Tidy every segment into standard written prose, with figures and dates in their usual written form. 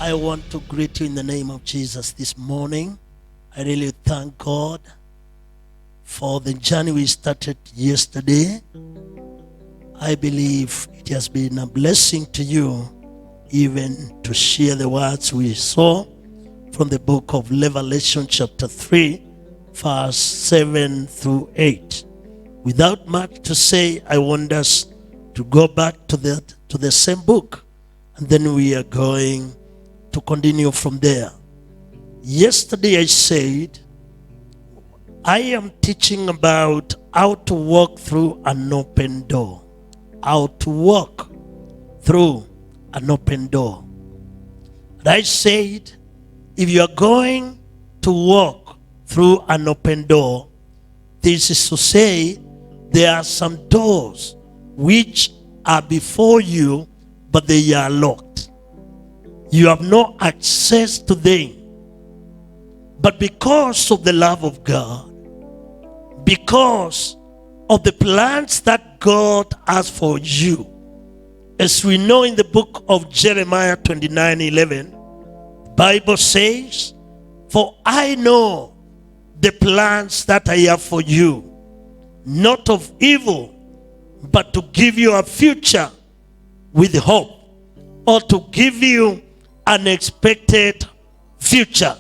I want to greet you in the name of Jesus this morning. I really thank God for the journey we started yesterday. I believe it has been a blessing to you even to share the words we saw from the book of Revelation chapter 3, verse 7 through 8. Without much to say, I want us to go back to the same book, and then we are going to continue from there. Yesterday I said I am teaching about how to walk through an open door. How to walk through an open door. And I said, if you are going to walk through an open door, this is to say there are some doors which are before you, but they are locked. You have no access to them. But because of the love of God, because of the plans that God has for you, as we know in the book of Jeremiah 29:11, the Bible says, "For I know the plans that I have for you, not of evil, but to give you a future with hope," or to give you an expected future.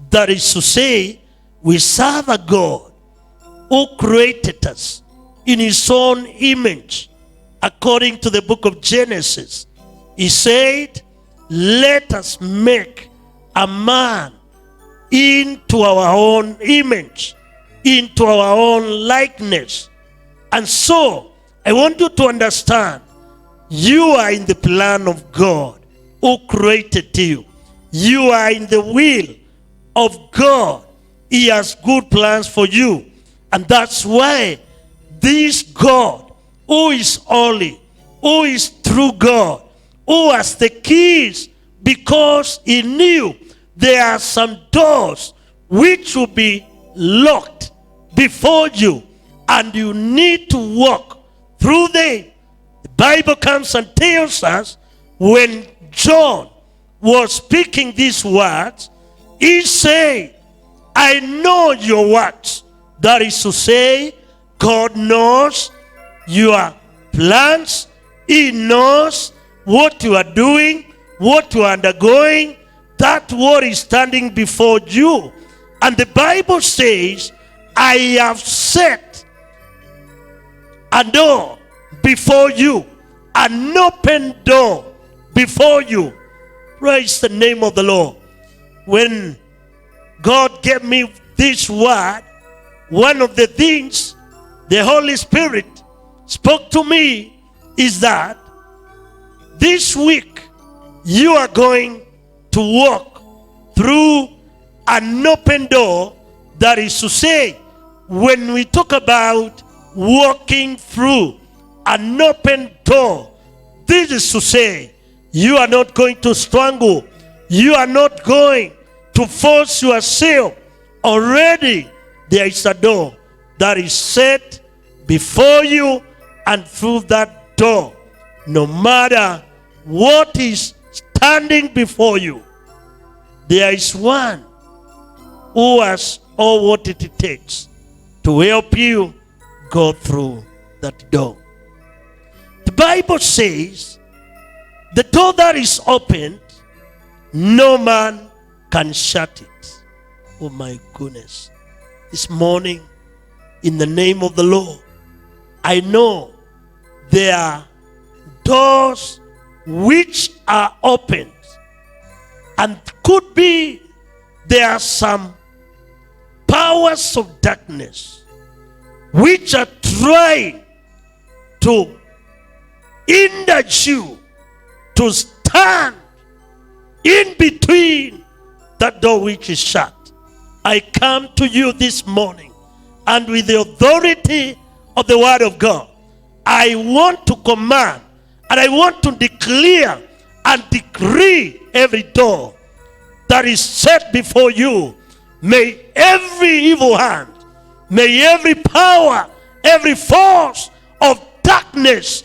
That is to say, we serve a God who created us in his own image. According to the book of Genesis, he said, "Let us make a man into our own image, into our own likeness." And so, I want you to understand, you are in the plan of God who created you. You are in the will of God. He has good plans for you. And that's why this God, who is holy, who is true God, who has the keys, because he knew there are some doors which will be locked before you, and you need to walk through them. The Bible comes and tells us, when John was speaking these words, he said, "I know your works." That is to say, God knows your plans. He knows what you are doing, what you are undergoing. That what is standing before you. And the Bible says, "I have set a door before you, an open door before you." Praise the name of the Lord. When God gave me this word, one of the things the Holy Spirit spoke to me is that this week you are going to walk through an open door. That is to say, when we talk about walking through an open door, this is to say, you are not going to struggle. You are not going to force yourself. Already there is a door that is set before you, and through that door, no matter what is standing before you, there is one who has all what it takes to help you go through that door. The Bible says, the door that is opened, no man can shut it. Oh my goodness. This morning, in the name of the Lord, I know there are doors which are opened, and could be there are some powers of darkness which are trying to hinder you to stand in between that door which is shut. I come to you this morning, and with the authority of the word of God, I want to command and I want to declare and decree every door that is set before you. May every evil hand, may every power, every force of darkness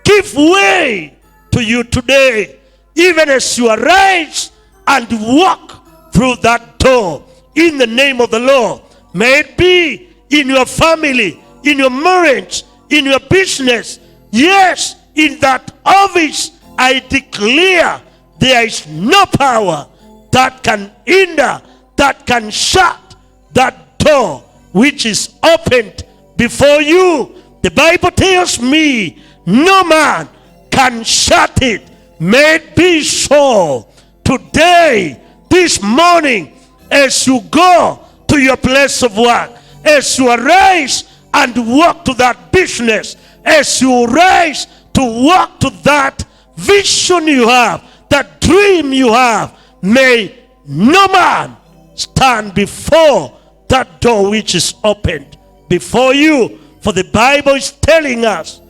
give way to you today. Even as you arise and walk through that door in the name of the Lord. May it be in your family, in your marriage, in your business. Yes, in that office, I declare there is no power that can hinder, that can shut that door which is opened before you. The Bible tells me no man can shut it. May it be so today, this morning, as you go to your place of work, as you arise and walk to that business, as you rise to walk to that vision you have, that dream you have, may no man stand before that door which is opened before you. For the Bible is telling us,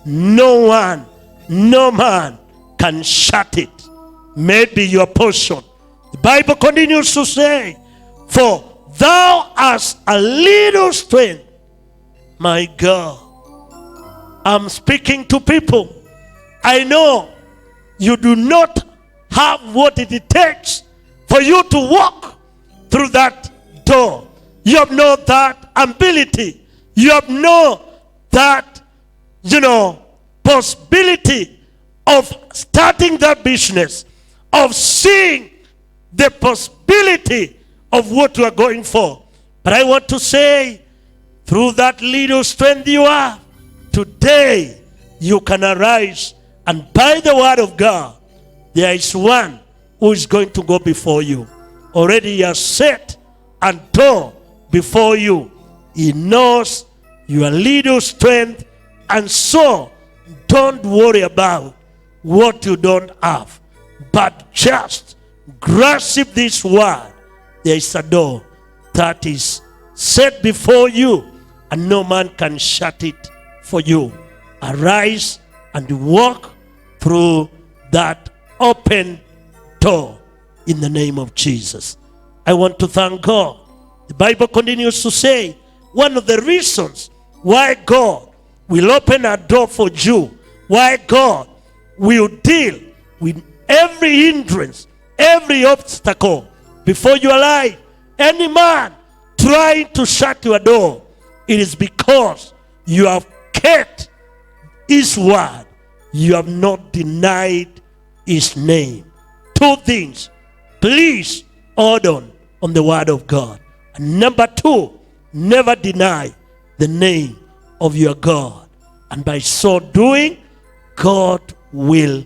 no man can shut it. May it be your portion. The Bible continues to say, for thou hast a little strength. My God, I'm speaking to people. I know you do not have what it takes for you to walk through that door. You have no that ability. You have no that, possibility of starting that business, of seeing the possibility of what you are going for. But I want to say, through that little strength you have, today you can arise, and by the word of God, there is one who is going to go before you. Already he has set a door before you. He knows your little strength, and so don't worry about what you don't have, but just grasp this word. There is a door that is set before you, and no man can shut it for you. Arise and walk through that open door in the name of Jesus. I want to thank God. The Bible continues to say, one of the reasons why God will open a door for you, why God will deal with every hindrance, every obstacle before your life, any man trying to shut your door, it is because you have kept his word. You have not denied his name. Two things. Please hold on the word of God. And number two, never deny the name of your God. And by so doing, God will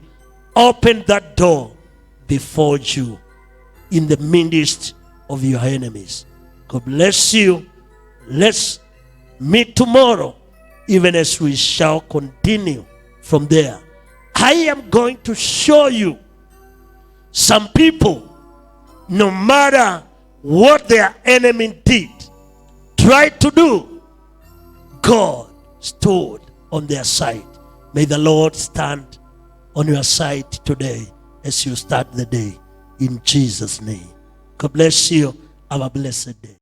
open that door before you in the midst of your enemies. God bless you. Let's meet tomorrow, even as we shall continue from there. I am going to show you some people, no matter what their enemy did, tried to do, God stood on their side. May the Lord stand on your side today as you start the day in Jesus' name. God bless you. Have a blessed day.